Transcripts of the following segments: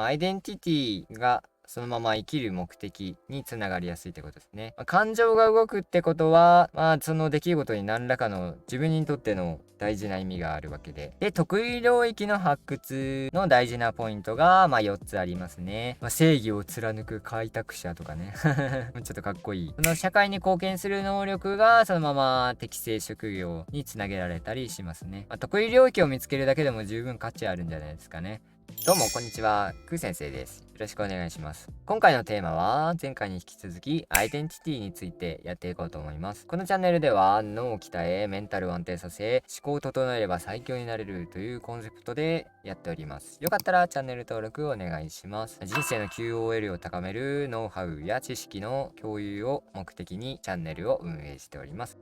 アイデンティティがそのまま生きる目的につながりやすいってことですね。感情が動くってことは、その出来事に何らかの自分にとっての大事な意味があるわけで。で、得意領域の発掘の大事なポイントが、4つありますね。正義を貫く開拓者とかね。ちょっとかっこいい。その社会に貢献する能力がそのまま適正職業につなげられたりしますね。得意領域を見つけるだけでも十分価値あるんじゃないですかね。どうもこんにちは、くー先生です。よろしくお願いします。今回のテーマは前回に引き続きアイデンティティについてやっていこうと思います。このチャンネルでは脳を鍛え、メンタルを安定させ、思考を整えれば最強になれるというコンセプトでやっております。よかったらチャンネル登録お願いします。人生の QOL を高めるノウハウや知識の共有を目的にチャンネルを運営しております。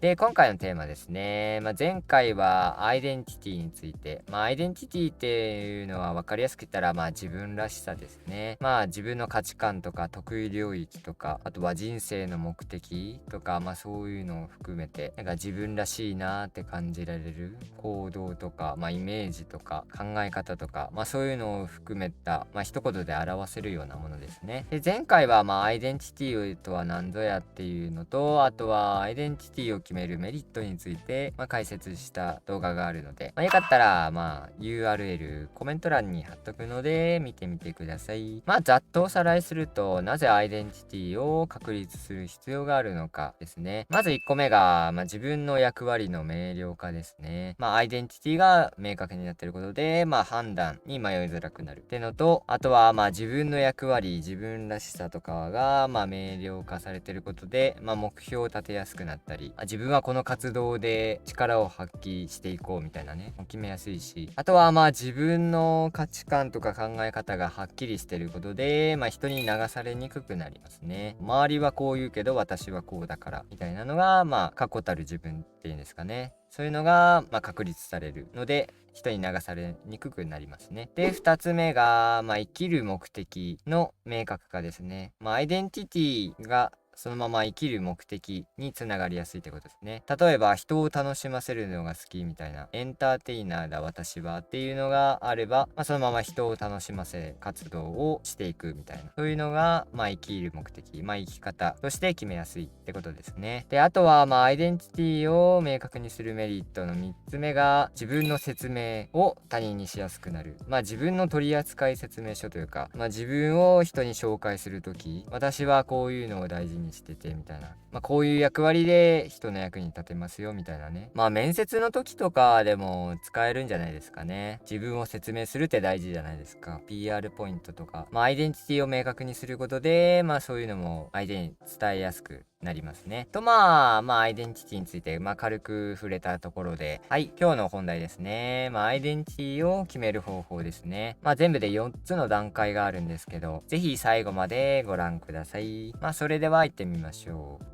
で、今回のテーマですね。前回はアイデンティティについて。アイデンティティっていうのは分かりやすく言ったら、自分らしさですね。自分の価値観とか得意領域とか、あとは人生の目的とか、そういうのを含めて、なんか自分らしいなって感じられる行動とか、イメージとか、考え方とか、そういうのを含めた、一言で表せるようなものですね。で、前回は、アイデンティティとは何ぞやっていうのと、あとはアイデンティティを決めるメリットについて、解説した動画があるので、よかったら、URL コメント欄に貼っとくので見てみてください。ざっとおさらいすると、なぜアイデンティティを確立する必要があるのかですね。まず1個目が、自分の役割の明瞭化ですね。アイデンティティが明確になっていることで、判断に迷いづらくなるってのと、あとは、自分の役割、自分らしさとかが、明瞭化されていることで、目標を立てやすくなったり、自分はこの活動で力を発揮していこうみたいなね、決めやすいし、あとは自分の価値観とか考え方がはっきりしてることで、人に流されにくくなりますね。周りはこう言うけど私はこうだからみたいなのが、確固たる自分っていうんですかね。そういうのが、確立されるので、人に流されにくくなりますね。で、2つ目が、生きる目的の明確化ですね。アイデンティティがそのまま生きる目的につながりやすいってことですね。例えば、人を楽しませるのが好きみたいな、エンターテイナーだ私はっていうのがあれば、そのまま人を楽しませ活動をしていくみたいな、そういうのが、生きる目的、生き方として決めやすいってことですね。で、あとは、アイデンティティを明確にするメリットの3つ目が、自分の説明を他人にしやすくなる。自分の取扱説明書というか、自分を人に紹介するとき、私はこういうのを大事にしててみたいな、こういう役割で人の役に立てますよみたいなね。面接の時とかでも使えるんじゃないですかね。自分を説明するって大事じゃないですか。 PR ポイントとか、アイデンティティを明確にすることで、そういうのも相手に伝えやすくなりますね。とアイデンティティについて軽く触れたところで、はい、今日の本題ですね。アイデンティティを決める方法ですね。全部で4つの段階があるんですけど、ぜひ最後までご覧ください。それでは行ってみましょう。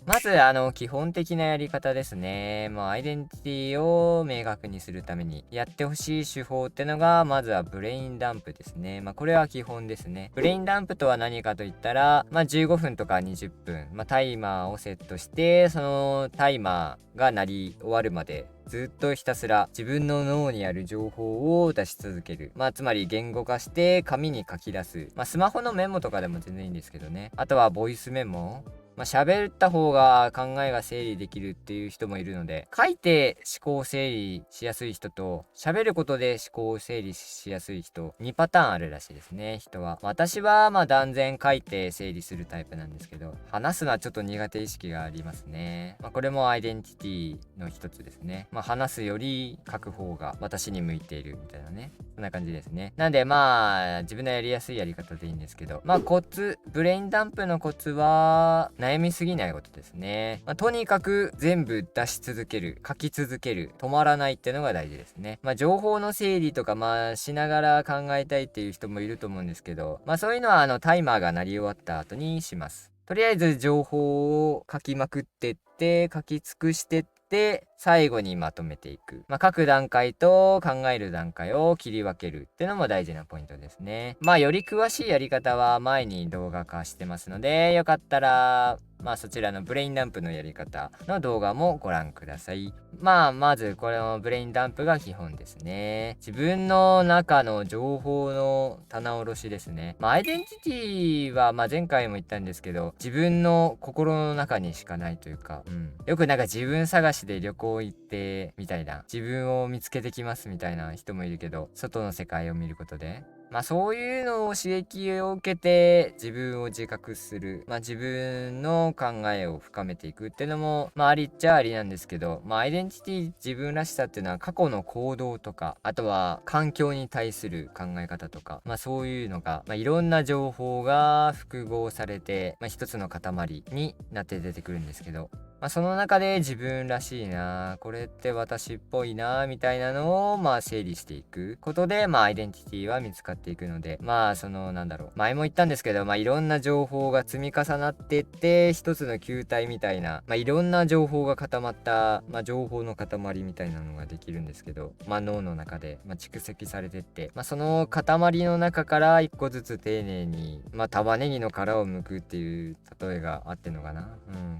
まず、基本的なやり方ですね。アイデンティティを明確にするためにやってほしい手法ってのが、まずはブレインダンプですね。これは基本ですね。ブレインダンプとは何かといったら、15分とか20分、タイマーをセットして、そのタイマーが鳴り終わるまで、ずっとひたすら自分の脳にある情報を出し続ける。つまり言語化して紙に書き出す。スマホのメモとかでも全然いいんですけどね。あとはボイスメモ。喋った方が考えが整理できるっていう人もいるので、書いて思考を整理しやすい人と、喋ることで思考を整理しやすい人、2パターンあるらしいですね、人は。私は断然書いて整理するタイプなんですけど、話すのはちょっと苦手意識がありますね。これもアイデンティティの一つですね。話すより書く方が私に向いているみたいなね。そんな感じですね。なんで自分のやりやすいやり方でいいんですけど、コツ、ブレインダンプのコツは、悩みすぎないことですね。とにかく全部出し続ける、書き続ける、止まらないっていうのが大事ですね。情報の整理とかしながら考えたいっていう人もいると思うんですけど、そういうのはタイマーが鳴り終わった後にします。とりあえず情報を書きまくってって、書き尽くしてって、最後にまとめていく。書く段階と考える段階を切り分けるってのも大事なポイントですね。より詳しいやり方は前に動画化してますので、よかったらそちらのブレインダンプのやり方の動画もご覧ください。まずこれのブレインダンプが基本ですね。自分の中の情報の棚卸しですね。アイデンティティは前回も言ったんですけど、自分の心の中にしかないというか、よく自分探しで旅行行ってみたいな、自分を見つけてきますみたいな人もいるけど、外の世界を見ることでそういうのを刺激を受けて自分を自覚する。自分の考えを深めていくっていうのも、ありっちゃありなんですけど、アイデンティティ、自分らしさっていうのは過去の行動とか、あとは環境に対する考え方とか、そういうのが、いろんな情報が複合されて、一つの塊になって出てくるんですけど、その中で自分らしいな、これって私っぽいな、みたいなのを整理していくことで、アイデンティティは見つかっていくので、前も言ったんですけど、いろんな情報が積み重なってって、一つの球体みたいな、いろんな情報が固まった、情報の塊みたいなのができるんですけど、脳の中で、蓄積されてって、その塊の中から一個ずつ丁寧に、玉ねぎの殻を剥くっていう例えがあってんのかな。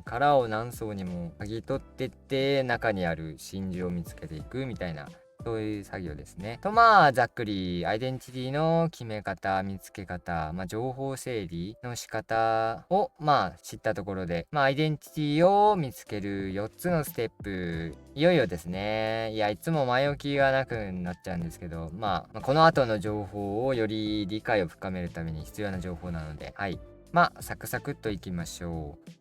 殻を何層にも剥ぎ取ってって中にある真珠を見つけていくみたいな、そういう作業ですね。とざっくりアイデンティティの決め方、見つけ方、情報整理の仕方を知ったところで、アイデンティティを見つける4つのステップ、いよいよですね。いつも前置きがなくなっちゃうんですけど、この後の情報をより理解を深めるために必要な情報なので、サクサクっといきましょう。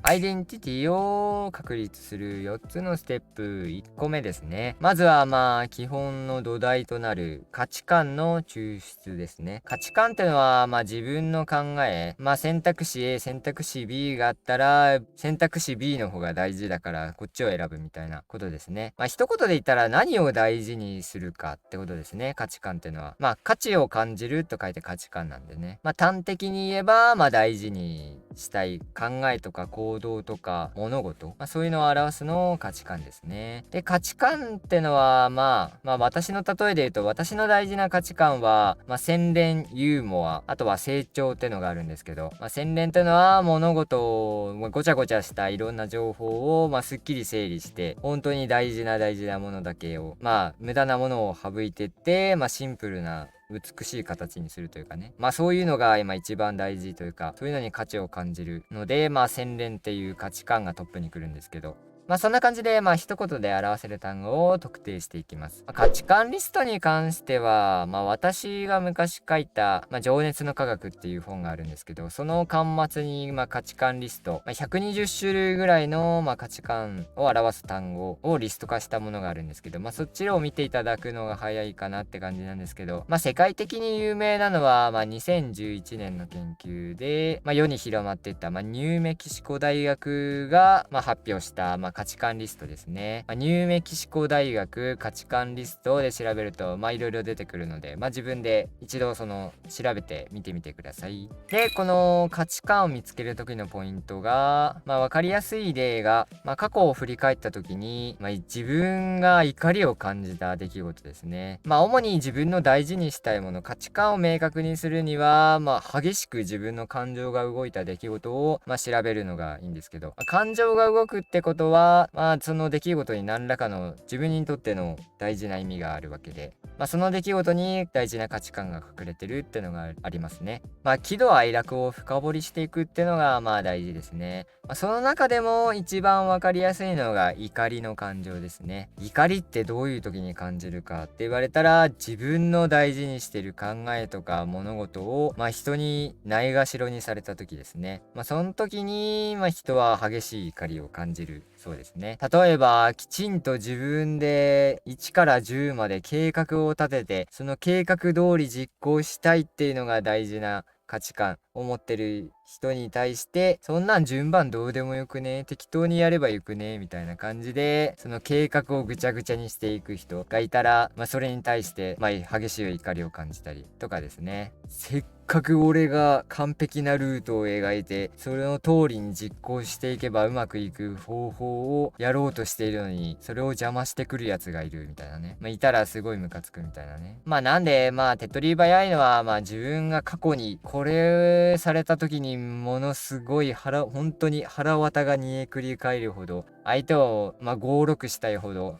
アイデンティティを確立する4つのステップ。1個目ですね。まずは基本の土台となる価値観の抽出ですね。価値観ってのは自分の考え、選択肢 A、選択肢 B があったら選択肢 B の方が大事だからこっちを選ぶみたいなことですね。一言で言ったら何を大事にするかってことですね。価値観ってのは価値を感じると書いて価値観なんでね。端的に言えば大事にしたい考えとか行動とか物事、そういうのを表すのを価値観ですね。で、価値観ってのは私の例えで言うと、私の大事な価値観は洗練、ユーモア、あとは成長ってのがあるんですけど、洗練ってのは物事をごちゃごちゃしたいろんな情報をすっきり整理して本当に大事なものだけを無駄なものを省いてってシンプルな美しい形にするというかね。そういうのが今一番大事というか、そういうのに価値を感じるので、洗練っていう価値観がトップに来るんですけど、そんな感じで一言で表せる単語を特定していきます。価値観リストに関しては私が昔書いた、情熱の科学っていう本があるんですけど、その巻末に価値観リスト、120種類ぐらいの価値観を表す単語をリスト化したものがあるんですけど、そっちを見ていただくのが早いかなって感じなんですけど、世界的に有名なのは2011年の研究で世に広まっていったニューメキシコ大学が発表した価値観リストですね。ニューメキシコ大学価値観リストで調べるといろいろ出てくるので、自分で一度調べて見てみてください。で、この価値観を見つける時のポイントが分かりやすい例が過去を振り返った時に自分が怒りを感じた出来事ですね。主に自分の大事にしたいもの、価値観を明確にするには激しく自分の感情が動いた出来事を調べるのがいいんですけど、感情が動くってことはその出来事に何らかの自分にとっての大事な意味があるわけで、その出来事に大事な価値観が隠れてるってのがありますね。喜怒哀楽を深掘りしていくってのが大事ですね。その中でも一番わかりやすいのが怒りの感情ですね。怒りってどういう時に感じるかって言われたら、自分の大事にしてる考えとか物事を人にないがしろにされた時ですね。その時に人は激しい怒りを感じるそうですね。例えばきちんと自分で1から10まで計画を立てて、その計画通り実行したいっていうのが大事な価値観を持ってる人に対して、そんなん順番どうでもよくね、適当にやればよくねみたいな感じでその計画をぐちゃぐちゃにしていく人がいたら、それに対して激しい怒りを感じたりとかですね。せっかく俺が完璧なルートを描いて、それの通りに実行していけばうまくいく方法をやろうとしているのに、それを邪魔してくるやつがいるみたいなね。いたらすごいムカつくみたいなね。なんで、手っ取り早いのは、自分が過去にこれされた時にものすごい本当に腹渡が煮えくり返るほど、相手を、56したいほど、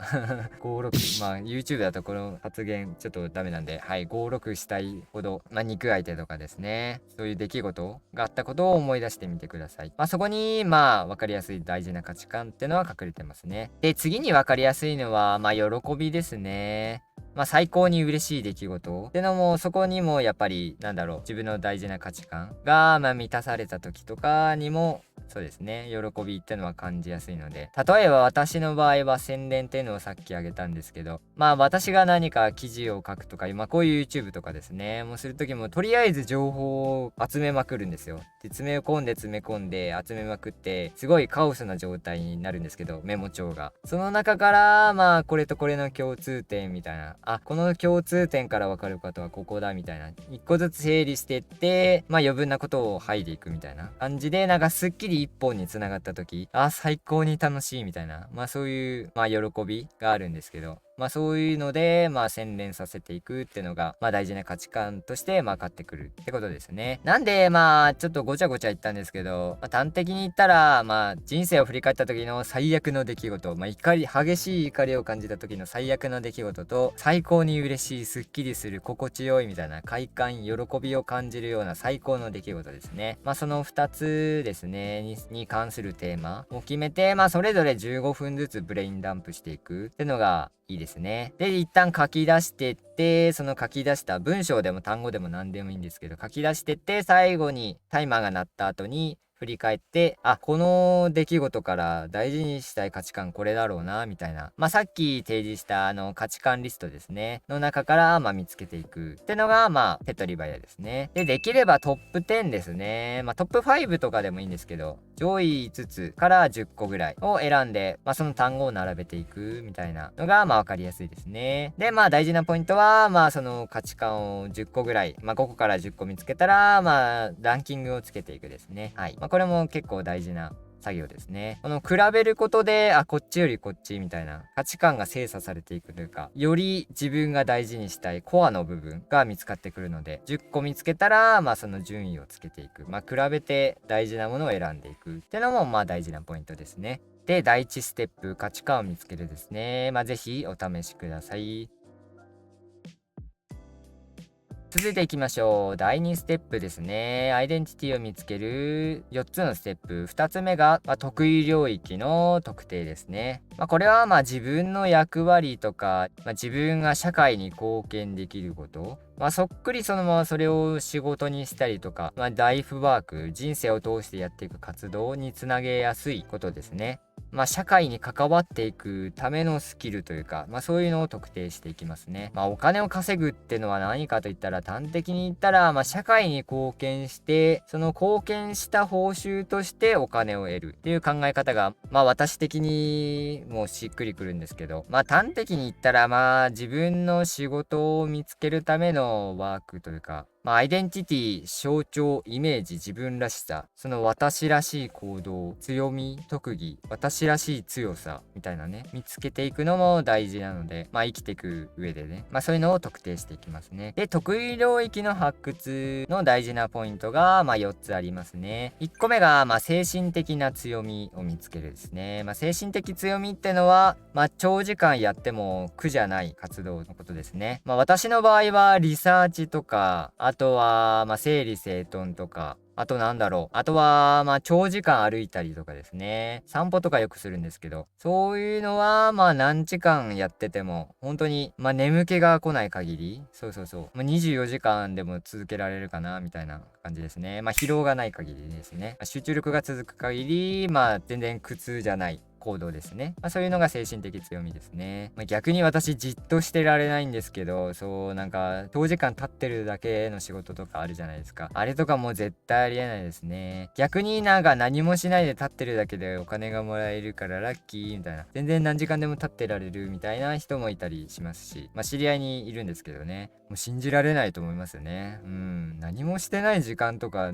56、YouTube だとこの発言ちょっとダメなんで、はい、56したいほど、肉相手とかですね。そういう出来事があったことを思い出してみてください。そこに、わかりやすい大事な価値観ってのは隠れてますね。で、次にわかりやすいのは、喜びですね。最高に嬉しい出来事ってのも、そこにもやっぱり自分の大事な価値観が満たされた時とかにも、そうですね、喜びってのは感じやすいので、例えば私の場合は洗練っていうのをさっき挙げたんですけど、私が何か記事を書くとか、こういう YouTube とかですね、もうする時もとりあえず情報を集めまくるんですよ。で、詰め込んで集めまくって、すごいカオスな状態になるんですけど、メモ帳が。その中から、これとこれの共通点みたいな、この共通点から分かることはここだみたいな、一個ずつ整理していって、余分なことを剥いでいくみたいな感じで、すっきり一本に繋がった時、最高に楽しいみたいな、そういう、喜びがあるんですけど、そういうので、洗練させていくっていうのが、大事な価値観として、買ってくるってことですね。なんで、ちょっとごちゃごちゃ言ったんですけど、端的に言ったら、人生を振り返った時の最悪の出来事、激しい怒りを感じた時の最悪の出来事と、最高に嬉しい、すっきりする、心地よいみたいな、快感、喜びを感じるような最高の出来事ですね。その2つですね、に関するテーマを決めて、それぞれ15分ずつブレインダンプしていくっていうのが、いいですね。で、一旦書き出してって、その書き出した文章でも単語でも何でもいいんですけど、書き出してって、最後にタイマーが鳴った後に、振り返って、この出来事から大事にしたい価値観これだろうな、みたいな。さっき提示した価値観リストですね。の中から、見つけていくってのが、手っ取り早いですね。で、できればトップ10ですね。トップ5とかでもいいんですけど、上位5つから10個ぐらいを選んで、その単語を並べていくみたいなのが、わかりやすいですね。で、大事なポイントは、その価値観を10個ぐらい、5個から10個見つけたら、ランキングをつけていくですね。はい。これも結構大事な作業ですね。この比べることで、こっちよりこっちみたいな価値観が精査されていくというか、より自分が大事にしたいコアの部分が見つかってくるので、10個見つけたら、その順位をつけていく。比べて大事なものを選んでいくってのも、大事なポイントですね。で、第1ステップ、価値観を見つけるですね。ぜひお試しください。続いていきましょう。第2ステップですね。アイデンティティを見つける4つのステップ。2つ目が、得意領域の特定ですね。これは自分の役割とか、自分が社会に貢献できること。そっくりそのままそれを仕事にしたりとか、ライフワーク、人生を通してやっていく活動につなげやすいことですね。社会に関わっていくためのスキルというか、そういうのを特定していきますね。お金を稼ぐってのは何かといったら、端的に言ったら、社会に貢献して、その貢献した報酬としてお金を得るっていう考え方が、私的にもうしっくりくるんですけど、端的に言ったら、自分の仕事を見つけるためのワークというか、アイデンティティ、象徴、イメージ、自分らしさ、その私らしい行動、強み、特技、私らしい強さ、みたいなね、見つけていくのも大事なので、生きていく上でね、そういうのを特定していきますね。で、得意領域の発掘の大事なポイントが、4つありますね。1個目が、精神的な強みを見つけるですね。精神的強みってのは、長時間やっても苦じゃない活動のことですね。私の場合は、リサーチとか、あとは、整理整頓とか、あとあとは、長時間歩いたりとかですね。散歩とかよくするんですけど、そういうのは、何時間やってても、本当に、眠気が来ない限り、24時間でも続けられるかな、みたいな感じですね。疲労がない限りですね。集中力が続く限り、全然苦痛じゃない行動ですね。そういうのが精神的強みですね。逆に私じっとしてられないんですけど、長時間立ってるだけの仕事とかあるじゃないですか。あれとかもう絶対ありえないですね。逆に何もしないで立ってるだけでお金がもらえるからラッキーみたいな。全然何時間でも立ってられるみたいな人もいたりしますし、知り合いにいるんですけどね。もう信じられないと思いますよね。何もしてない時間とか、っ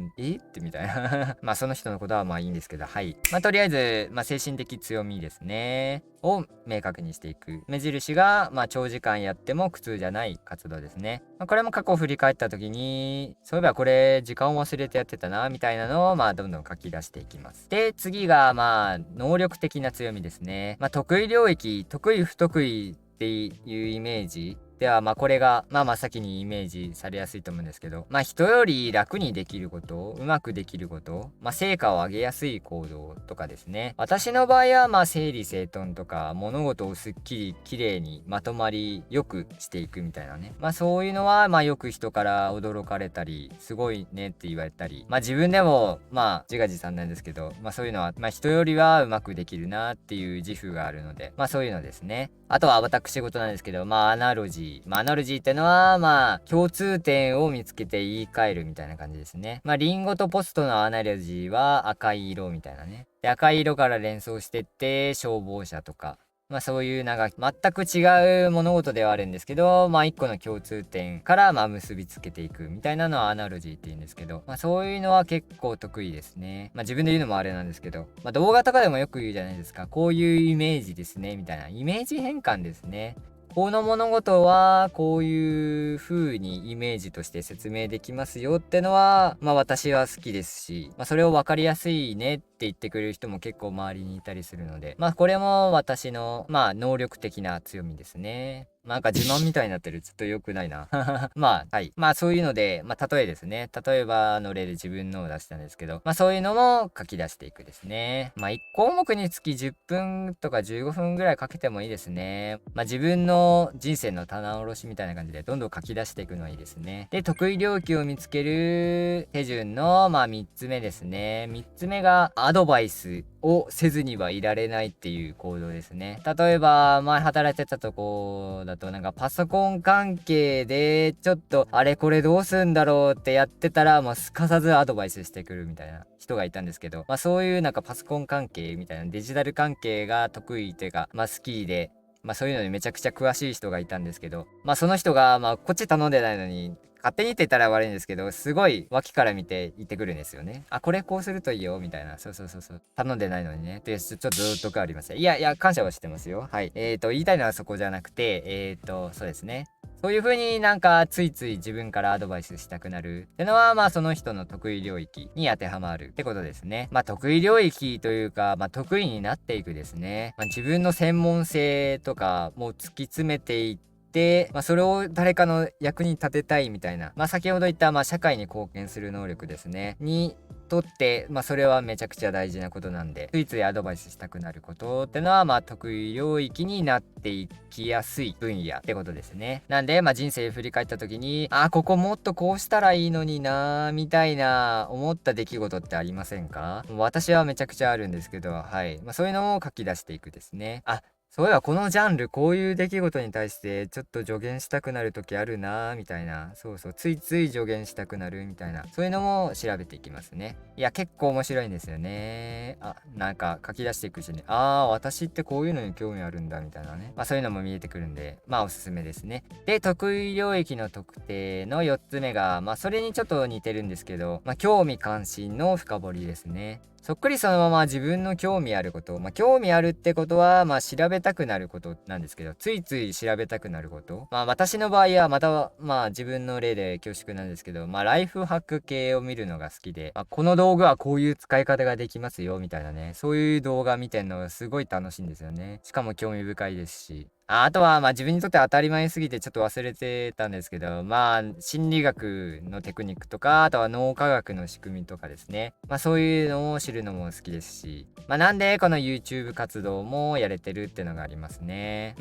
てみたいな。まあその人のことはまあいいんですけど、はい。まあとりあえず、まあ精神的強みですね。を明確にしていく。目印が、まあ長時間やっても苦痛じゃない活動ですね。まあ、これも過去を振り返った時に、そういえばこれ時間を忘れてやってたな、みたいなのを、まあどんどん書き出していきます。で、次が、まあ能力的な強みですね。まあ得意領域、得意不得意っていうイメージでは、まあこれがまあ真っ先にイメージされやすいと思うんですけど、まあ人より楽にできること、うまくできること、まあ成果を上げやすい行動とかですね。私の場合はまあ整理整頓とか、物事をすっきり綺麗にまとまりよくしていくみたいなね。まあそういうのはまあよく人から驚かれたり、すごいねって言われたり、まあ自分でもまあ自画自賛なんですけど、まあそういうのはまあ人よりはうまくできるなっていう自負があるので、まあそういうのですね。あとは私事なんですけど、まあアナロジー。まあアナロジーってのは、まあ共通点を見つけて言い換えるみたいな感じですね。まあリンゴとポストのアナロジーは赤い色みたいなね。で、赤い色から連想してって消防車とか、まあそういうなんか全く違う物事ではあるんですけど、まあ一個の共通点からまあ結びつけていくみたいなのはアナロジーって言うんですけど、まあそういうのは結構得意ですね。まあ自分で言うのもあれなんですけど、まあ動画とかでもよく言うじゃないですか。こういうイメージですね、みたいな。イメージ変換ですね。この物事はこういう風にイメージとして説明できますよってのは、まあ私は好きですし、まあそれを分かりやすいねって言ってくれる人も結構周りにいたりするので、まあこれも私のまあ能力的な強みですね。なんか自慢みたいになってる。ちょっと良くないな。まあ、はい。まあそういうので、まあ例えですね。例えばの例で自分のを出したんですけど、まあそういうのも書き出していくですね。まあ1項目につき10分とか15分ぐらいかけてもいいですね。まあ自分の人生の棚卸しみたいな感じでどんどん書き出していくのはいいですね。で、得意領域を見つける手順の、まあ3つ目ですね。3つ目がアドバイスをせずにはいられないっていう行動ですね。例えば、前働いてたとこだとなんかパソコン関係でちょっとあれこれどうすんだろうってやってたらもうすかさずアドバイスしてくるみたいな人がいたんですけど、まあそういうなんかパソコン関係みたいなデジタル関係が得意というか、まあ好きで、まあそういうのにめちゃくちゃ詳しい人がいたんですけど、まあその人がまあこっち頼んでないのに勝手にって言ったら悪いんですけど、すごい脇から見て言ってくるんですよね。あ、これこうするといいよ、みたいな。そうそうそうそう。頼んでないのにね。で、ちょっとずっと変わりません。いやいや、感謝はしてますよ。はい。言いたいのはそこじゃなくて、そうですね。そういう風になんかついつい自分からアドバイスしたくなるってのは、まあその人の得意領域に当てはまるってことですね。まあ得意領域というか、まあ得意になっていくですね。まあ自分の専門性とかもう突き詰めていって、まあ、それを誰かの役に立てたいみたいな、まあ、先ほど言った、まあ、社会に貢献する能力ですねにとって、まあ、それはめちゃくちゃ大事なことなんで、ついついアドバイスしたくなることってのは、まあ、得意領域になっていきやすい分野ってことですね。なんで、まあ、人生振り返った時に、あ、ここもっとこうしたらいいのになみたいな思った出来事ってありませんか？私はめちゃくちゃあるんですけど、はい。まあ、そういうのを書き出していくですね。そういえばこのジャンルこういう出来事に対してちょっと助言したくなる時あるなみたいな、そうそう、ついつい助言したくなるみたいな、そういうのも調べていきますね。いや結構面白いんですよね。なんか書き出していくうちに、私ってこういうのに興味あるんだみたいなね、まあそういうのも見えてくるんで、まあおすすめですね。で、得意領域の特定の4つ目が、まあそれにちょっと似てるんですけど、まあ興味関心の深掘りですね。そっくりそのまま自分の興味あること、まあ興味あるってことは、まあ調べたくなることなんですけど、ついつい調べたくなること。まあ私の場合はまた、まあ自分の例で恐縮なんですけど、まあライフハック系を見るのが好きで、この道具はこういう使い方ができますよ、みたいなね。そういう動画見てんのがすごい楽しいんですよね。しかも興味深いですし。あとは、まあ自分にとって当たり前すぎてちょっと忘れてたんですけど、まあ心理学のテクニックとか、あとは脳科学の仕組みとかですね。まあそういうのを知るのも好きですし、まあなんでこの YouTube 活動もやれてるってのがありますね。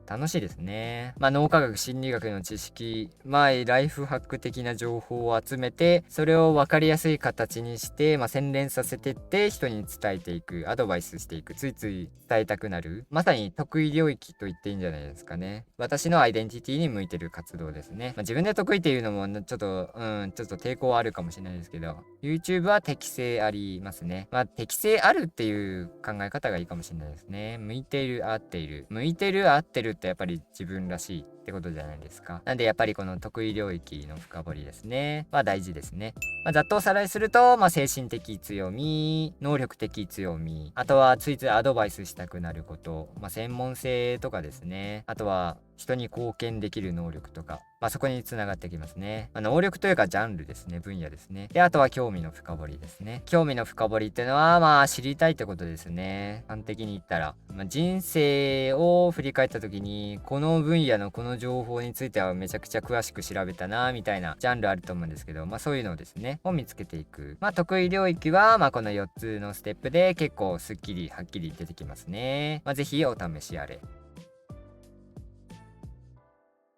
楽しいですね。まあ脳科学、心理学の知識、まあライフハック的な情報を集めて、それを分かりやすい形にして、まあ洗練させてって人に伝えていく、アドバイスしていく、ついつい伝えたくなる。まさに得意領域と言っていいんじゃないですかね。私のアイデンティティに向いてる活動ですね。まあ、自分で得意っていうのもちょっと抵抗あるかもしれないですけど、YouTube は適性ありますね。まあ適性あるっていう考え方がいいかもしれないですね。向いている、合っている。向いてる、合ってるってやっぱり自分らしい。ってことじゃないですか。なんでやっぱりこの得意領域の深掘りですね。大事ですね。ざっとおさらいすると、精神的強み、能力的強み、あとはついついアドバイスしたくなること、専門性とかですね。あとは人に貢献できる能力とか、そこにつながってきますね。能力というかジャンルですね。分野ですね。で、あとは興味の深掘りですね。興味の深掘りっていうのは、知りたいってことですね。端的に言ったら。人生を振り返った時に、この分野のこの情報についてはめちゃくちゃ詳しく調べたな、みたいなジャンルあると思うんですけど、そういうのをですね、を見つけていく。得意領域は、この4つのステップで結構スッキリ、はっきり出てきますね。ぜひお試しあれ。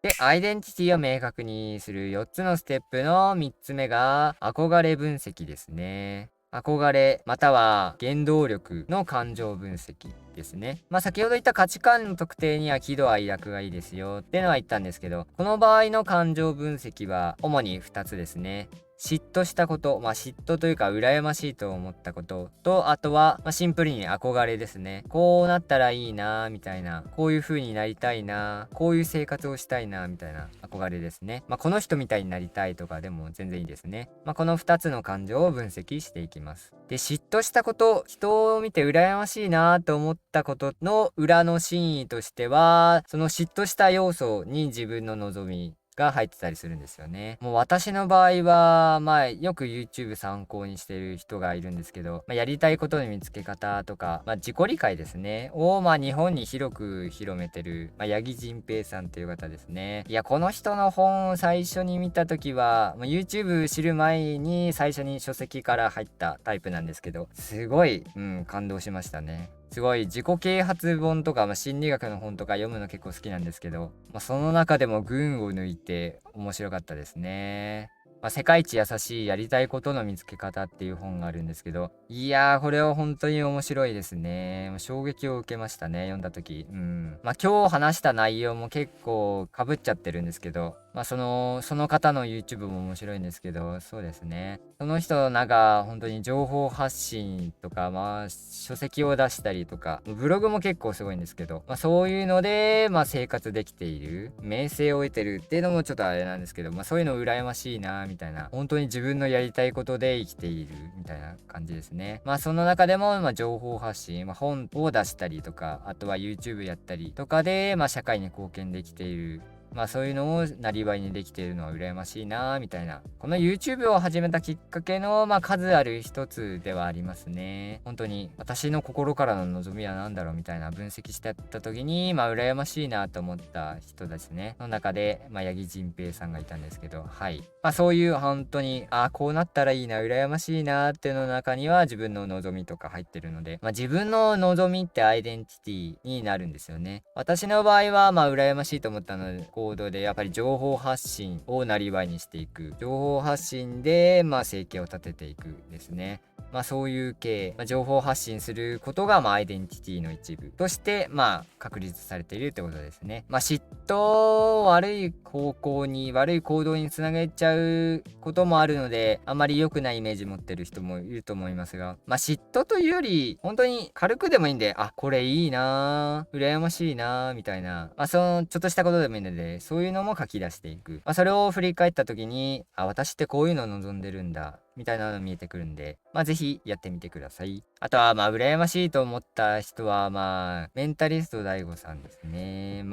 で、アイデンティティを明確にする4つのステップの3つ目が、憧れ分析ですね。憧れ、または原動力の感情分析ですね。先ほど言った価値観の特定には喜怒哀楽がいいですよってのは言ったんですけど、この場合の感情分析は主に2つですね。嫉妬したこと、嫉妬というか羨ましいと思ったことと、あとは、シンプルに憧れですね。こうなったらいいなみたいな、こういう風になりたいな、こういう生活をしたいなみたいな憧れですね。この人みたいになりたいとかでも全然いいですね。この2つの感情を分析していきます。で、嫉妬したこと、人を見て羨ましいなと思ったことの裏の真意としては、その嫉妬した要素に自分の望みが入ってたりするんですよね。もう私の場合は、よく YouTube 参考にしてる人がいるんですけど、やりたいことの見つけ方とか、自己理解ですね。を、日本に広く広めてる、八木仁平さんっていう方ですね。いや、この人の本を最初に見たときは、YouTube 知る前に最初に書籍から入ったタイプなんですけど、すごい、感動しましたね。すごい自己啓発本とか、心理学の本とか読むの結構好きなんですけど、その中でも群を抜いて面白かったですね。世界一優しいやりたいことの見つけ方っていう本があるんですけど、いやー、これは本当に面白いですね。衝撃を受けましたね、読んだ時。今日話した内容も結構かぶっちゃってるんですけど、その方の YouTube も面白いんですけど、そうですね。その人なんか本当に情報発信とか、書籍を出したりとか、ブログも結構すごいんですけど、そういうので、生活できている、名声を得てるっていうのもちょっとあれなんですけど、そういうの羨ましいなみたいな、本当に自分のやりたいことで生きているみたいな感じですね。その中でも、情報発信、本を出したりとか、あとは YouTube やったりとかで、社会に貢献できている。そういうのをなりわいにできているのは羨ましいなみたいな。この YouTube を始めたきっかけの、数ある一つではありますね。本当に私の心からの望みは何だろうみたいな分析してた時に、羨ましいなと思った人ですね。の中で、八木仁平さんがいたんですけど、はい。そういう本当に、こうなったらいいな、羨ましいなっていうの中には自分の望みとか入ってるので、自分の望みってアイデンティティになるんですよね。私の場合は、羨ましいと思ったので、行動でやっぱり情報発信をなりわいにしていく。情報発信で、生計を立てていくですね。そういう系、情報発信することが、アイデンティティの一部として、確立されているってことですね。嫉妬、悪い方向に、悪い行動につなげちゃうこともあるので、あまり良くないイメージ持ってる人もいると思いますが、嫉妬というより、本当に軽くでもいいんで、これいいなぁ、羨ましいなぁ、みたいな、その、ちょっとしたことでもいいので、そういうのも書き出していく。それを振り返った時に、私ってこういうのを望んでるんだ。みたいなの見えてくるんで、ぜひやってみてください。あとは、羨ましいと思った人は、メンタリスト DAIGO さんですね。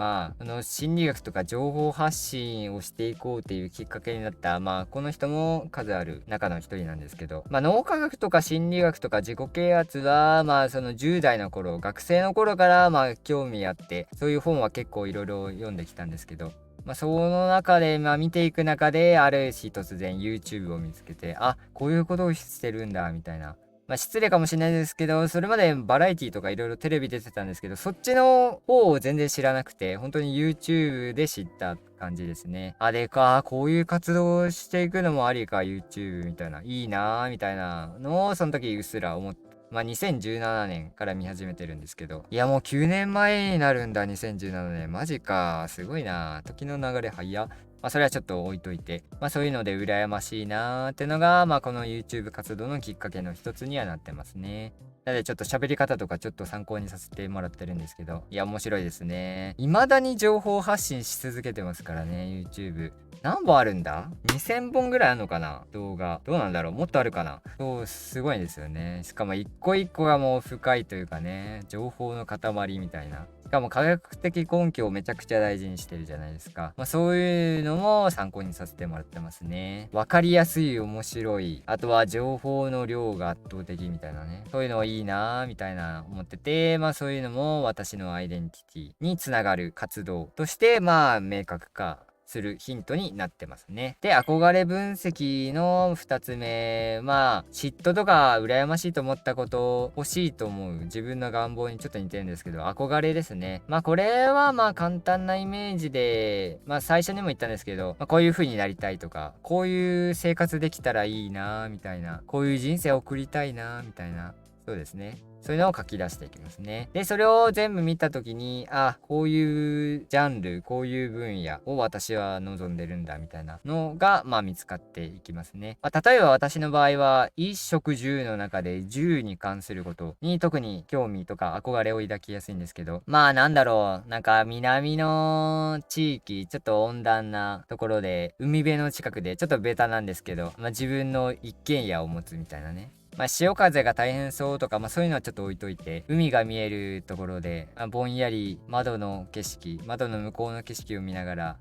心理学とか情報発信をしていこうっていうきっかけになった、この人も数ある中の一人なんですけど、脳科学とか心理学とか自己啓発は、その10代の頃、学生の頃から、興味あって、そういう本は結構いろいろ読んできたんですけど、その中で、見ていく中で、ある日突然 YouTube を見つけて、こういうことをしてるんだ、みたいな。失礼かもしれないですけど、それまでバラエティとかいろいろテレビ出てたんですけど、そっちの方を全然知らなくて、本当に YouTube で知った感じですね。こういう活動をしていくのもありか、YouTube みたいな。いいなーみたいなのを、その時うっすら思って。2017年から見始めてるんですけど。いや、もう9年前になるんだ、2017年。マジか。すごいな。時の流れ早っ。それはちょっと置いといて、そういうので羨ましいなーってのが、この YouTube 活動のきっかけの一つにはなってますね。なのでちょっと喋り方とかちょっと参考にさせてもらってるんですけど、いや面白いですね。未だに情報発信し続けてますからね、YouTube。何本あるんだ ?2000 本ぐらいあるのかな、動画。どうなんだろう、もっとあるかな。そう、すごいですよね。しかも一個一個がもう深いというかね、情報の塊みたいな。しかも科学的根拠をめちゃくちゃ大事にしてるじゃないですか。そういうのも参考にさせてもらってますね。わかりやすい、面白い。あとは情報の量が圧倒的みたいなね。そういうのいいなーみたいな思ってて、そういうのも私のアイデンティティにつながる活動として、明確化するヒントになってますね。で、憧れ分析の2つ目、嫉妬とか羨ましいと思ったこと、欲しいと思う自分の願望にちょっと似てるんですけど、憧れですね。これは簡単なイメージで、最初にも言ったんですけど、こういう風になりたいとか、こういう生活できたらいいなみたいな、こういう人生を送りたいなみたいな、そうですね。そういうのを書き出していきますね。で、それを全部見たときに、こういうジャンル、こういう分野を私は望んでるんだみたいなのが、見つかっていきますね。例えば私の場合は、衣食住の中で住に関することに特に興味とか憧れを抱きやすいんですけど、なんだろう、なんか南の地域、ちょっと温暖なところで、海辺の近くで、ちょっとベタなんですけど、自分の一軒家を持つみたいなね。潮風が大変そうとか、そういうのはちょっと置いといて、海が見えるところで、ぼんやり窓の景色、窓の向こうの景色を見ながら、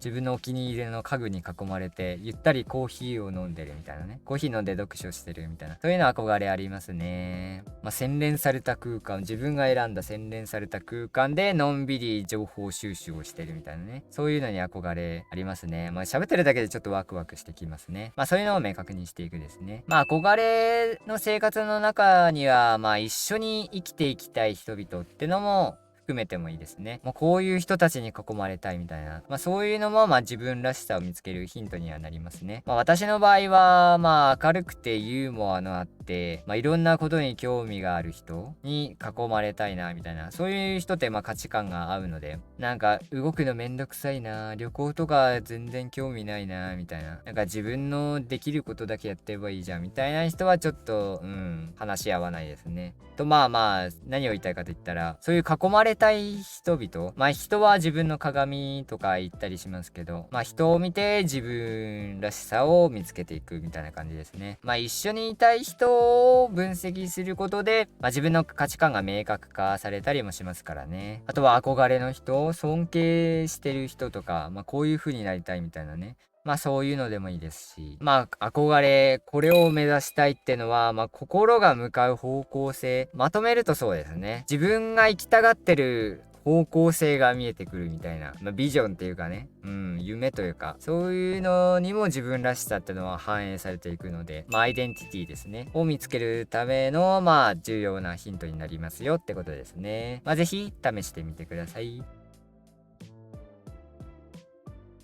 自分のお気に入りの家具に囲まれて、ゆったりコーヒーを飲んでるみたいなね。コーヒー飲んで読書してるみたいな。そういうの憧れありますね。洗練された空間、自分が選んだ洗練された空間で、のんびり情報収集をしてるみたいなね。そういうのに憧れありますね。喋ってるだけでちょっとワクワクしてきますね。そういうのを明確にしていくですね。憧れの生活の中には、一緒に生きていきたい人々ってのも含めてもいいですね。こういう人たちに囲まれたいみたいな。そういうのも、自分らしさを見つけるヒントにはなりますね。私の場合は、明るくてユーモアのあって、いろんなことに興味がある人に囲まれたいな、みたいな。そういう人って、価値観が合うので、動くのめんどくさいな、旅行とか全然興味ないな、みたいな。自分のできることだけやってればいいじゃん、みたいな人はちょっと、話し合わないですね。と、何を言いたいかと言ったら、そういう囲まれたい人々、人は自分の鏡とか言ったりしますけど、人を見て自分らしさを見つけていくみたいな感じですね。一緒にいたい人を分析することで、自分の価値観が明確化されたりもしますからね。あとは憧れの人、尊敬してる人とか、こういう風になりたいみたいなね。そういうのでもいいですし、憧れ、これを目指したいってのは、心が向かう方向性、まとめるとそうですね。自分が行きたがってる方向性が見えてくるみたいな、ビジョンっていうかね、夢というか、そういうのにも自分らしさってのは反映されていくので、アイデンティティですね、を見つけるための、重要なヒントになりますよってことですね。ぜひ試してみてください。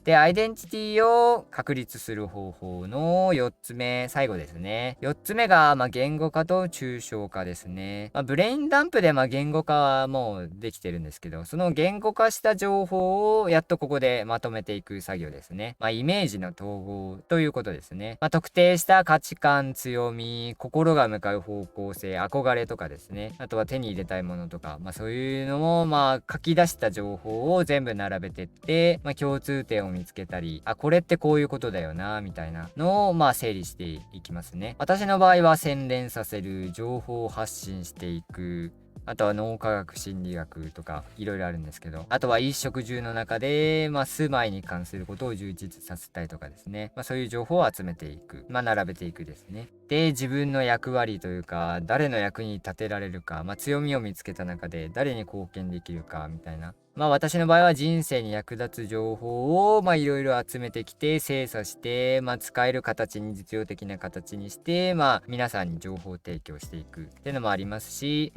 で、アイデンティティを確立する方法の4つ目、最後ですね。4つ目が、言語化と抽象化ですね。ブレインダンプで、言語化はもうできてるんですけど、その言語化した情報をやっとここでまとめていく作業ですね。イメージの統合ということですね。特定した価値観、強み、心が向かう方向性、憧れとかですね。あとは手に入れたいものとか、そういうのも、書き出した情報を全部並べてって、共通点を見つけたり、これってこういうことだよなみたいなのを整理していきますね。私の場合は洗練させる、情報を発信していく、あとは脳科学心理学とかいろいろあるんですけど、あとは衣食住の中で、住まいに関することを充実させたいとかですね、そういう情報を集めていく、並べていくですね。で、自分の役割というか、誰の役に立てられるか、強みを見つけた中で誰に貢献できるかみたいな、私の場合は人生に役立つ情報をいろいろ集めてきて精査して、使える形に、実用的な形にして、皆さんに情報提供していくっていうのもありますし、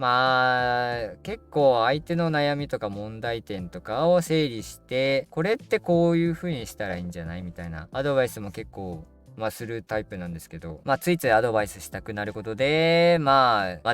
結構相手の悩みとか問題点とかを整理して、これってこういう風にしたらいいんじゃないみたいなアドバイスも結構するタイプなんですけど、ついついアドバイスしたくなることで、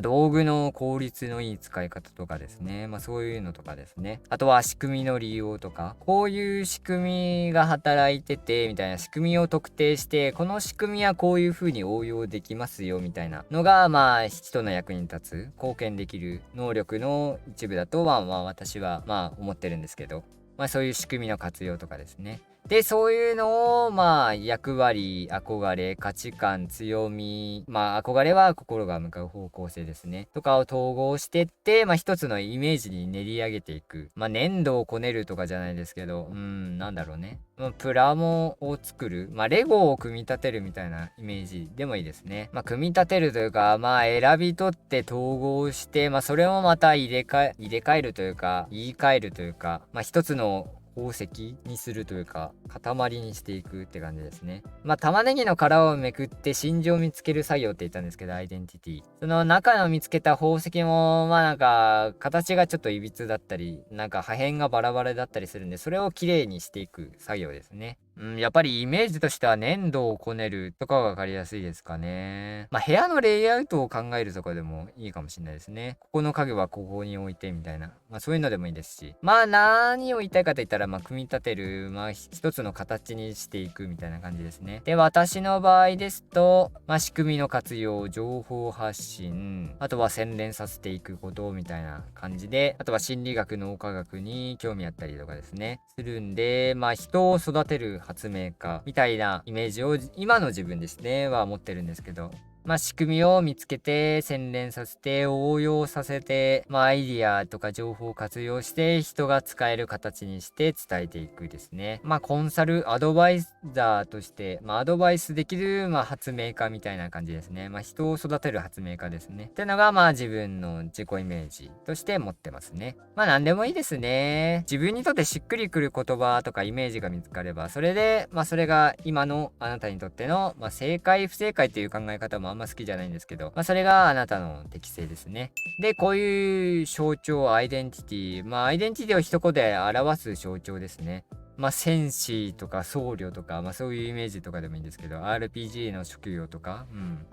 道具の効率のいい使い方とかですね。そういうのとかですね。あとは仕組みの利用とか、こういう仕組みが働いてて、みたいな仕組みを特定して、この仕組みはこういう風に応用できますよ、みたいなのが、人の役に立つ、貢献できる能力の一部だとは、私は、思ってるんですけど、そういう仕組みの活用とかですね。で、そういうのを、役割、憧れ、価値観、強み、憧れは心が向かう方向性ですね。とかを統合してって、一つのイメージに練り上げていく。粘土をこねるとかじゃないですけど、なんだろうね。プラモを作る。レゴを組み立てるみたいなイメージでもいいですね。組み立てるというか、選び取って統合して、それをまた入れ替えるというか、言い換えるというか、一つの宝石にするというか塊にしていくって感じですね。玉ねぎの殻をめくって真珠を見つける作業って言ったんですけど、アイデンティティ、その中の見つけた宝石も形がちょっといびつだったり破片がバラバラだったりするんで、それをきれいにしていく作業ですね。やっぱりイメージとしては粘土をこねるとかがわかりやすいですかね。部屋のレイアウトを考えるとかでもいいかもしれないですね。ここの家具はここに置いてみたいな。そういうのでもいいですし。何を言いたいかと言ったら、組み立てる、一つの形にしていくみたいな感じですね。で、私の場合ですと、仕組みの活用、情報発信、あとは洗練させていくことみたいな感じで、あとは心理学、脳科学に興味あったりとかですね。するんで、人を育てる発明家みたいなイメージを今の自分ですねは持ってるんですけど、仕組みを見つけて洗練させて応用させて、アイディアとか情報を活用して人が使える形にして伝えていくですね。コンサルアドバイザーとして、アドバイスできる、発明家みたいな感じですね。人を育てる発明家ですねってのが自分の自己イメージとして持ってますね。何でもいいですね。自分にとってしっくりくる言葉とかイメージが見つかれば、それでそれが今のあなたにとっての、正解不正解っていう考え方もあんま好きじゃないんですけど、それがあなたの適性ですね。で、こういう象徴、アイデンティティ、アイデンティティを一言で表す象徴ですね。戦士とか僧侶とか、そういうイメージとかでもいいんですけど、RPG の職業とか、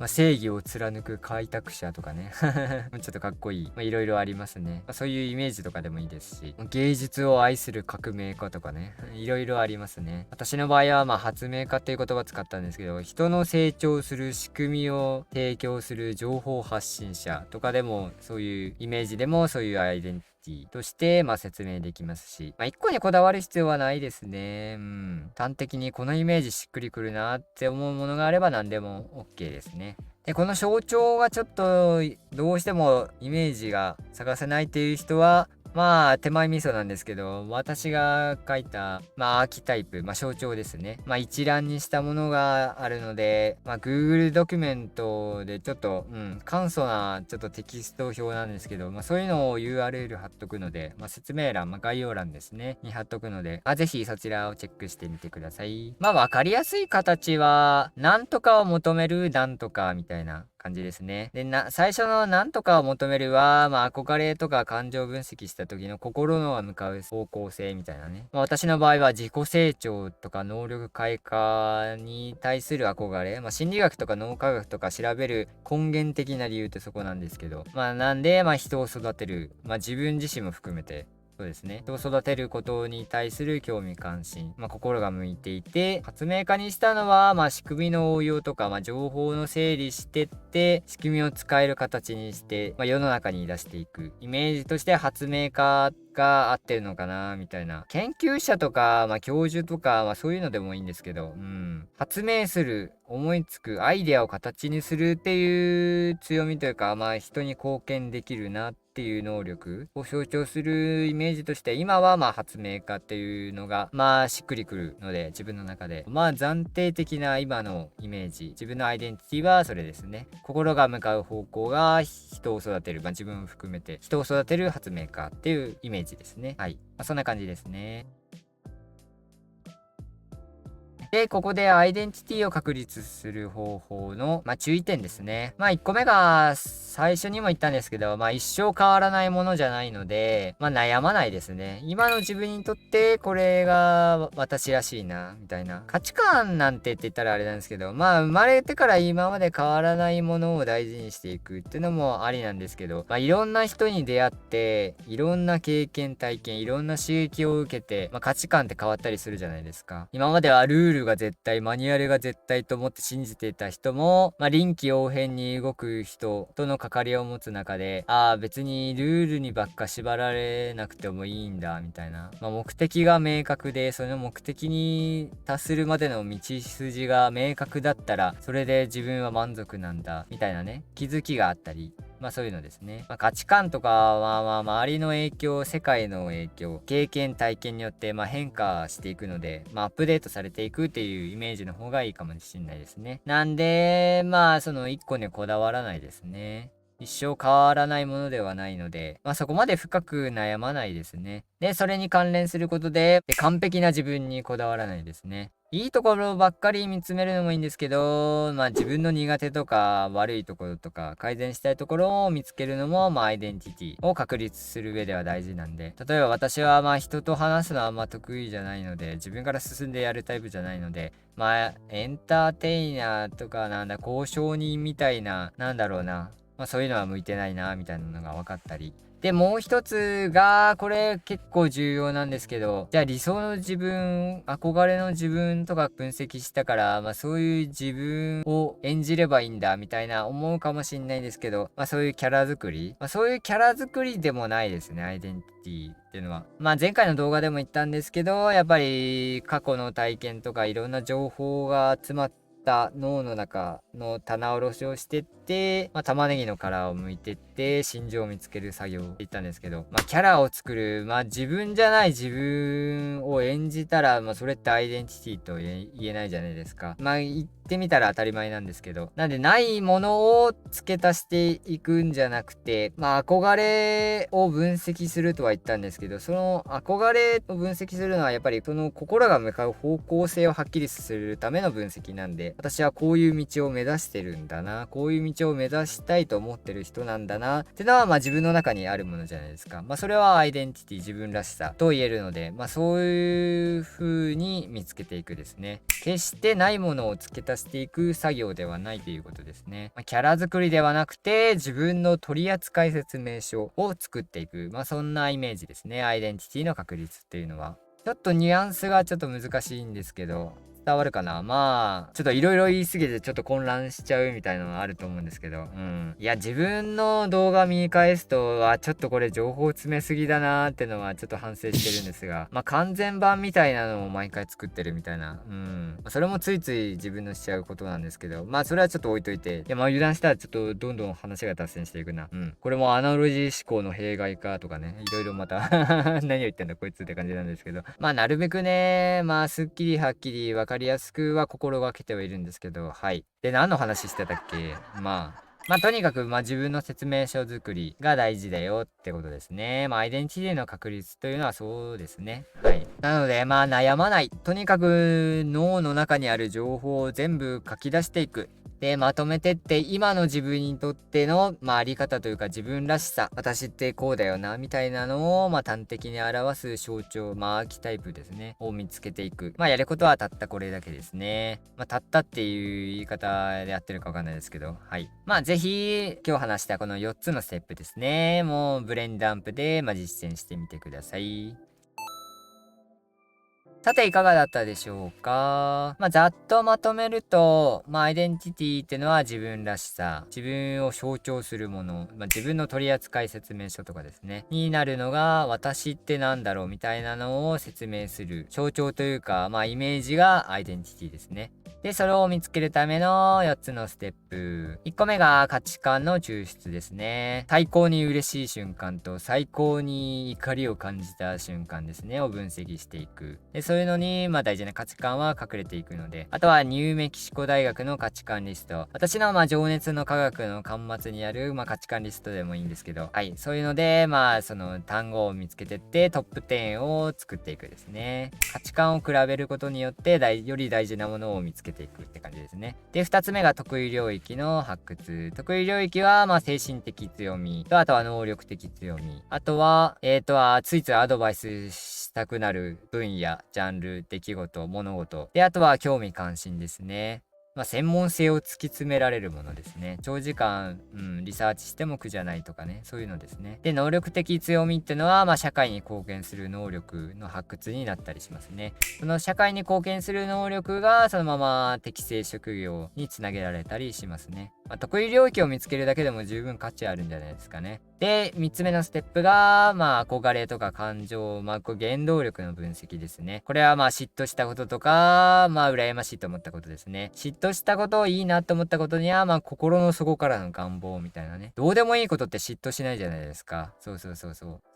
正義を貫く開拓者とかね。ちょっとかっこいい。いろいろありますね。そういうイメージとかでもいいですし、芸術を愛する革命家とかね。いろいろありますね。私の場合は、発明家っていう言葉使ったんですけど、人の成長する仕組みを提供する情報発信者とかでも、そういうイメージでも、そういうアイデンティティとして、説明できますし、一個にこだわる必要はないですね。端的にこのイメージしっくりくるなって思うものがあれば何でも OK ですね。で、この象徴がちょっとどうしてもイメージが探せないっていう人は、手前味噌なんですけど、私が書いた、アーキタイプ、象徴ですね。一覧にしたものがあるので、Google ドキュメントでちょっと、簡素なちょっとテキスト表なんですけど、そういうのを URL 貼っとくので、説明欄、概要欄ですね、に貼っとくので、ぜひそちらをチェックしてみてください。わかりやすい形は、なんとかを求めるなんとかみたいな感じですね。で、最初のなんとかを求めるは、憧れとか感情分析した時の心の向かう方向性みたいなね。私の場合は自己成長とか能力開花に対する憧れ。心理学とか脳科学とか調べる根源的な理由ってそこなんですけど。なんで、人を育てる。自分自身も含めて。そうですね。人を育てることに対する興味関心、心が向いていて、発明家にしたのは、仕組みの応用とか、情報の整理してって、仕組みを使える形にして、世の中に出していく。イメージとして発明家が合ってるのかなみたいな。研究者とか、教授とか、そういうのでもいいんですけど、発明する、思いつく、アイデアを形にするっていう強みというか、人に貢献できるなっていう能力を象徴するイメージとして、今は発明家っていうのがしっくりくるので、自分の中で暫定的な今のイメージ、自分のアイデンティティはそれですね。心が向かう方向が人を育てる、自分を含めて人を育てる発明家っていうイメージですね。はい、そんな感じですね。で、ここでアイデンティティを確立する方法の、注意点ですね。1個目が、最初にも言ったんですけど、一生変わらないものじゃないので、悩まないですね。今の自分にとってこれが私らしいな、みたいな。価値観なんてって言ったらあれなんですけど、生まれてから今まで変わらないものを大事にしていくっていうのもありなんですけど、いろんな人に出会って、いろんな経験、体験、いろんな刺激を受けて、価値観って変わったりするじゃないですか。今まではルールが絶対、マニュアルが絶対と思って信じていた人も、臨機応変に動く人との関わりを持つ中で、別にルールにばっか縛られなくてもいいんだみたいな、目的が明確で、その目的に達するまでの道筋が明確だったら、それで自分は満足なんだみたいなね、気づきがあったり、そういうのですね。価値観とかは周りの影響、世界の影響、経験、体験によって変化していくので、アップデートされていくっていうイメージの方がいいかもしれないですね。なんで、その一個にこだわらないですね。一生変わらないものではないので、そこまで深く悩まないですね。で、それに関連することで、完璧な自分にこだわらないですね。いいところばっかり見つめるのもいいんですけど、自分の苦手とか悪いところとか改善したいところを見つけるのも、アイデンティティを確立する上では大事なんで、例えば私は人と話すのはあんま得意じゃないので、自分から進んでやるタイプじゃないので、エンターテイナーとか交渉人みたいな、そういうのは向いてないなみたいなのが分かったり、でもう一つがこれ結構重要なんですけど、じゃあ理想の自分、憧れの自分とか分析したから、そういう自分を演じればいいんだみたいな思うかもしんないですけど、そういうキャラ作り、そういうキャラ作りでもないですね、アイデンティティっていうのは。前回の動画でも言ったんですけど、やっぱり過去の体験とかいろんな情報が詰まった脳の中の棚卸しをしてって、玉ねぎの殻を剥いてって心情を見つける作業って言ったんですけど、キャラを作る、自分じゃない自分を演じたら、それってアイデンティティと言えないじゃないですか。言ってみたら当たり前なんですけど、なんでないものを付け足していくんじゃなくて、憧れを分析するとは言ったんですけど、その憧れを分析するのはやっぱりその心が向かう方向性をはっきりするための分析なんで、私はこういう道を目指してるんだな、こういう道を目指したいと思ってる人なんだなってのは自分の中にあるものじゃないですか。それはアイデンティティ、自分らしさと言えるので、そういう風に見つけていくですね。決してないものを付け足していく作業ではないということですね。キャラ作りではなくて自分の取扱説明書を作っていく、そんなイメージですね。アイデンティティの確立っていうのは。ちょっとニュアンスがちょっと難しいんですけど、伝わるかな。ちょっといろいろ言いすぎてちょっと混乱しちゃうみたいなのはあると思うんですけど、いや、自分の動画見返すと、ちょっとこれ情報詰めすぎだなーってのはちょっと反省してるんですが、完全版みたいなのを毎回作ってるみたいな、それもついつい自分のしちゃうことなんですけど、それはちょっと置いといて、いや、油断したらちょっとどんどん話が脱線していくな。これもアナロジー思考の弊害かとかね、いろいろまた何を言ってんだこいつって感じなんですけど、なるべくね、すっきりはっきり分かりやすくは心がけてはいるんですけど、はい。で、何の話してたっけ。とにかく、自分の説明書作りが大事だよってことですね。アイデンティティの確立というのはそうですね。はい。なので、悩まない。とにかく脳の中にある情報を全部書き出していく。で、まとめてって今の自分にとっての、あり方というか自分らしさ、私ってこうだよな、みたいなのを、端的に表す象徴、アーキタイプですね、を見つけていく。やることはたったこれだけですね。たったっていう言い方でやってるかわかんないですけど、はい。ぜひ、今日話したこの4つのステップですね。もう、ブレインダンプで、実践してみてください。さていかがだったでしょうか。ざっとまとめると、アイデンティティってのは自分らしさ、自分を象徴するもの、自分の取扱説明書とかですね、になるのが、私ってなんだろうみたいなのを説明する象徴というか、イメージがアイデンティティですね。で、それを見つけるための4つのステップ。1個目が価値観の抽出ですね。最高に嬉しい瞬間と最高に怒りを感じた瞬間ですね、を分析していく。で、そういうのに大事な価値観は隠れていくので、あとはニューメキシコ大学の価値観リスト、私の情熱の科学の端末にある価値観リストでもいいんですけど、はい、そういうのでその単語を見つけてってトップ10を作っていくですね。価値観を比べることによってより大事なものを見つけていくって感じですね。で、2つ目が得意領域の発掘。得意領域は精神的強みと、あとは能力的強み、あとはついついアドバイスしたくなる分野、ジャンル、出来事、物事で、あとは興味関心ですね。専門性を突き詰められるものですね。長時間、リサーチしても苦じゃないとかね、そういうのですね。で、能力的強みってのは、社会に貢献する能力の発掘になったりしますね。その社会に貢献する能力が、そのまま適正職業につなげられたりしますね。得意領域を見つけるだけでも十分価値あるんじゃないですかね。で、3つ目のステップが、憧れとか感情、原動力の分析ですね。これは嫉妬したこととか、羨ましいと思ったことですね。嫉妬したことをいいなと思ったことには、心の底からの願望みたいなね。どうでもいいことって嫉妬しないじゃないですか。そう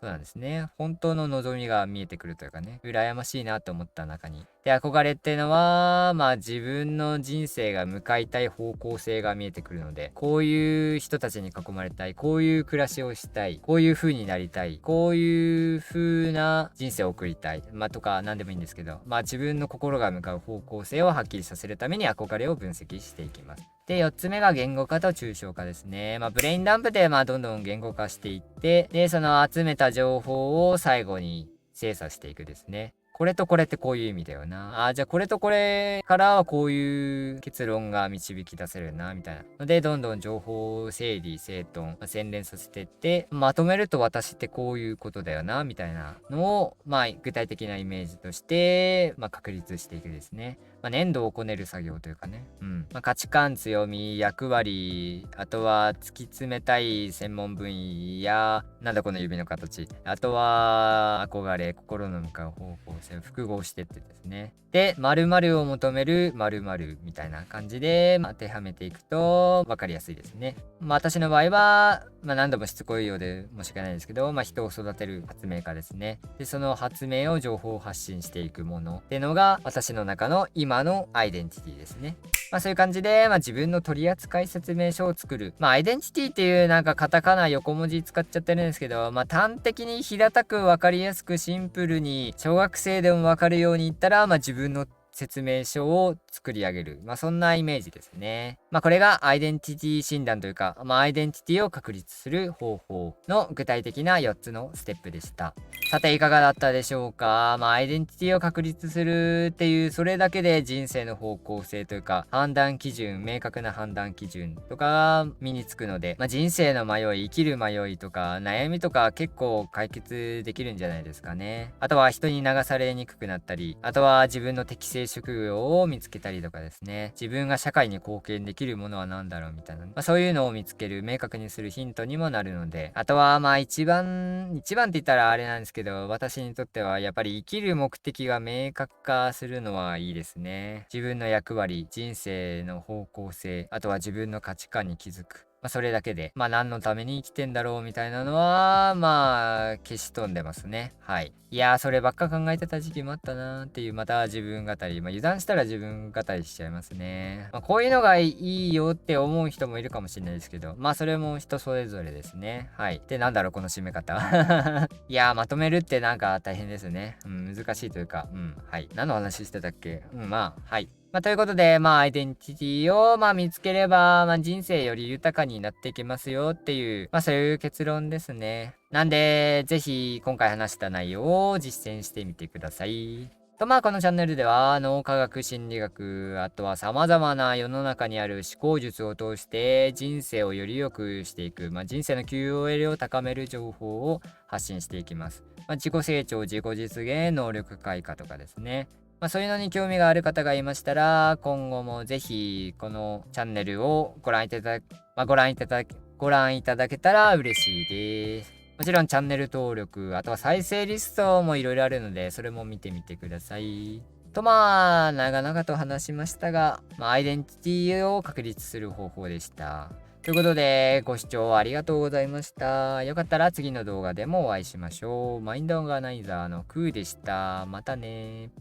なんですね。本当の望みが見えてくるというかね。羨ましいなと思った中に。で、憧れっていうのは、自分の人生が向かいたい方向性が見えてくるので、こういう人たちに囲まれたい、こういう暮らしをしたい、こういう風になりたい、こういう風な人生を送りたい、とか何でもいいんですけど、自分の心が向かう方向性をはっきりさせるために憧れを分析していきます。で、4つ目が言語化と抽象化ですね。ブレインダンプでどんどん言語化していって、で、その集めた情報を最後に精査していくですね。これとこれってこういう意味だよな。じゃあこれとこれからはこういう結論が導き出せるな、みたいなので、どんどん情報を整理整頓、洗練させてって、まとめると私ってこういうことだよな、みたいなのを、具体的なイメージとして、確立していくですね。粘土をこねる作業というかね。価値観、強み、役割、あとは突き詰めたい専門分野や、なんだこの指の形。あとは、憧れ、心の向かう方向性を複合してってですね。で、〇〇を求める〇〇みたいな感じで、当てはめていくと分かりやすいですね。私の場合は、何度もしつこいようで申し訳ないですけど、人を育てる発明家ですね。で、その発明を情報発信していくものっていうのが、私の中の今のアイデンティティですね。そういう感じで、自分の取扱説明書を作る。アイデンティティっていうカタカナ横文字使っちゃってるんですけど、端的に平たく分かりやすくシンプルに小学生でも分かるように言ったら、自分の説明書を作り上げる。そんなイメージですね。これがアイデンティティ診断というか、アイデンティティを確立する方法の具体的な4つのステップでした。さていかがだったでしょうか。アイデンティティを確立するっていう、それだけで人生の方向性というか、判断基準、明確な判断基準とかが身につくので、人生の迷い、生きる迷いとか、悩みとか結構解決できるんじゃないですかね。あとは人に流されにくくなったり、あとは自分の適性職業を見つけたりとかですね。自分が社会に貢献できるものは何だろうみたいな、そういうのを見つける、明確にするヒントにもなるので、あとは一番って言ったらあれなんですけど、私にとってはやっぱり生きる目的が明確化するのはいいですね。自分の役割、人生の方向性、あとは自分の価値観に気づく。それだけで、何のために生きてんだろうみたいなのは、消し飛んでますね。はい。いやー、そればっか考えてた時期もあったなーっていう、また自分語り。油断したら自分語りしちゃいますね。こういうのがいいよって思う人もいるかもしれないですけど、それも人それぞれですね。はい。で、なんだろう、この締め方。いやー、まとめるって大変ですね。難しいというか、はい。何の話してたっけ。はい。ということで、アイデンティティを、見つければ、人生より豊かになっていきますよっていう、そういう結論ですね。なんで、ぜひ、今回話した内容を実践してみてください。このチャンネルでは、脳科学、心理学、あとは様々な世の中にある思考術を通して、人生をより良くしていく、人生の QOL を高める情報を発信していきます。自己成長、自己実現、能力開花とかですね。そういうのに興味がある方がいましたら、今後もぜひこのチャンネルをご覧いただけたら嬉しいです。もちろんチャンネル登録、あとは再生リストもいろいろあるので、それも見てみてください。と長々と話しましたが、アイデンティティを確立する方法でした。ということで、ご視聴ありがとうございました。よかったら次の動画でもお会いしましょう。マインドオーガナイザーのクーでした。またね。